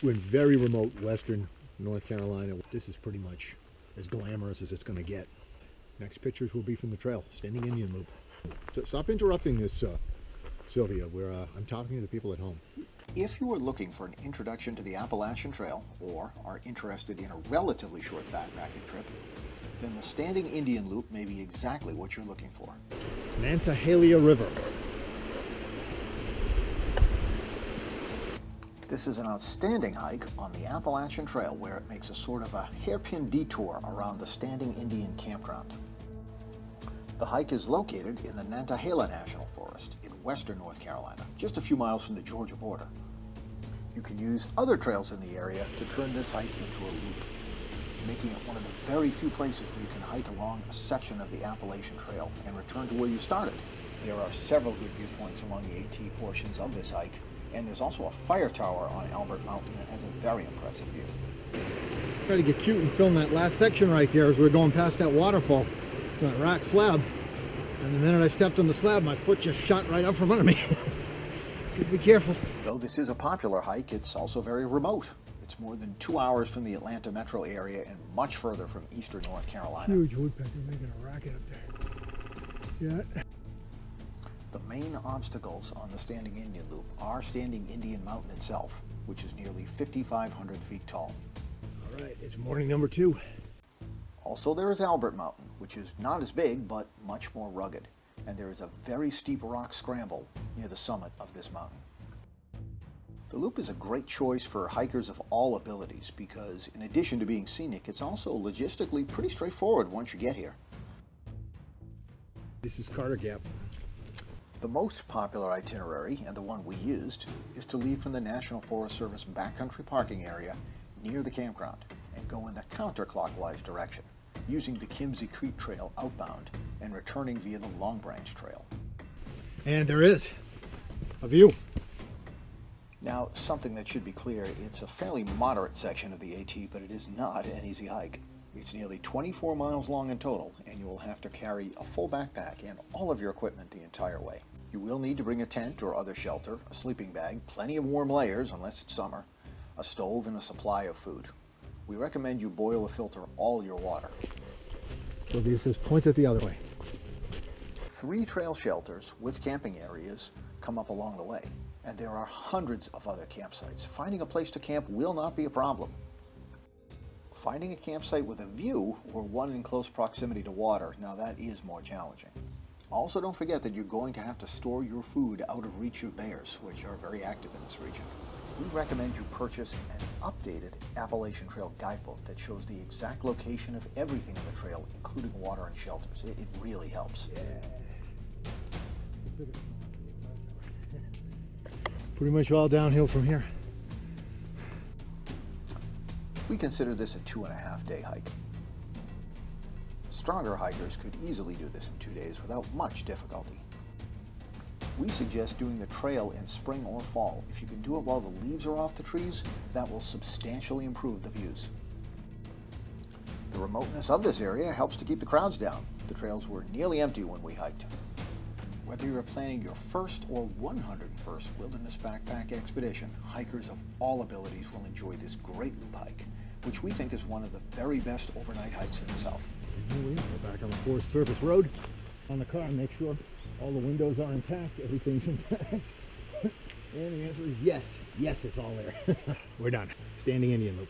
We're in very remote western North Carolina. This is pretty much as glamorous as it's going to get. Next pictures will be from the trail, Standing Indian Loop. So stop interrupting this, Sylvia. I'm talking to the people at home. If you are looking for an introduction to the Appalachian Trail or are interested in a relatively short backpacking trip, then the Standing Indian Loop may be exactly what you're looking for. Nantahala River. This is an outstanding hike on the Appalachian Trail where it makes a sort of a hairpin detour around the Standing Indian Campground. The hike is located in the Nantahala National Forest in western North Carolina, just a few miles from the Georgia border. You can use other trails in the area to turn this hike into a loop, making it one of the very few places where you can hike along a section of the Appalachian Trail and return to where you started. There are several good viewpoints along the AT portions of this hike, and there's also a fire tower on Albert Mountain that has a very impressive view. Try to get cute and film that last section right there as we're going past that waterfall, that rock slab. And the minute I stepped on the slab, my foot just shot right out from under me. Be careful. Though this is a popular hike, it's also very remote. It's more than 2 hours from the Atlanta metro area and much further from eastern North Carolina. Huge woodpecker making a racket up there. Yeah. The main obstacles on the Standing Indian Loop are Standing Indian Mountain itself, which is nearly 5,500 feet tall. All right, it's morning number 2. Also, there is Albert Mountain, which is not as big, but much more rugged. And there is a very steep rock scramble near the summit of this mountain. The loop is a great choice for hikers of all abilities because, in addition to being scenic, it's also logistically pretty straightforward once you get here. This is Carter Gap. The most popular itinerary, and the one we used, is to leave from the National Forest Service backcountry parking area near the campground and go in the counterclockwise direction, using the Kimsey Creek Trail outbound and returning via the Long Branch Trail. And there is a view. Now, something that should be clear, it's a fairly moderate section of the AT, but it is not an easy hike. It's nearly 24 miles long in total, and you will have to carry a full backpack and all of your equipment the entire way. You will need to bring a tent or other shelter, a sleeping bag, plenty of warm layers unless it's summer, a stove, and a supply of food. We recommend you boil or filter all your water. So this is pointed the other way. 3 trail shelters with camping areas come up along the way, and there are hundreds of other campsites. Finding a place to camp will not be a problem. Finding a campsite with a view or one in close proximity to water, now that is more challenging. Also, don't forget that you're going to have to store your food out of reach of bears, which are very active in this region. We recommend you purchase an updated Appalachian Trail guidebook that shows the exact location of everything on the trail, including water and shelters. It really helps. Yeah. Pretty much all downhill from here. We consider this a 2.5-day hike. Stronger hikers could easily do this in 2 days without much difficulty. We suggest doing the trail in spring or fall. If you can do it while the leaves are off the trees, that will substantially improve the views. The remoteness of this area helps to keep the crowds down. The trails were nearly empty when we hiked. Whether you're planning your first or 101st wilderness backpack expedition, hikers of all abilities will enjoy this great loop hike, which we think is one of the very best overnight hikes in the South. Here we are, we're back on the Forest Service Road. On the car, make sure all the windows are intact, everything's intact. And the answer is yes, yes, it's all there. We're done. Standing Indian Loop.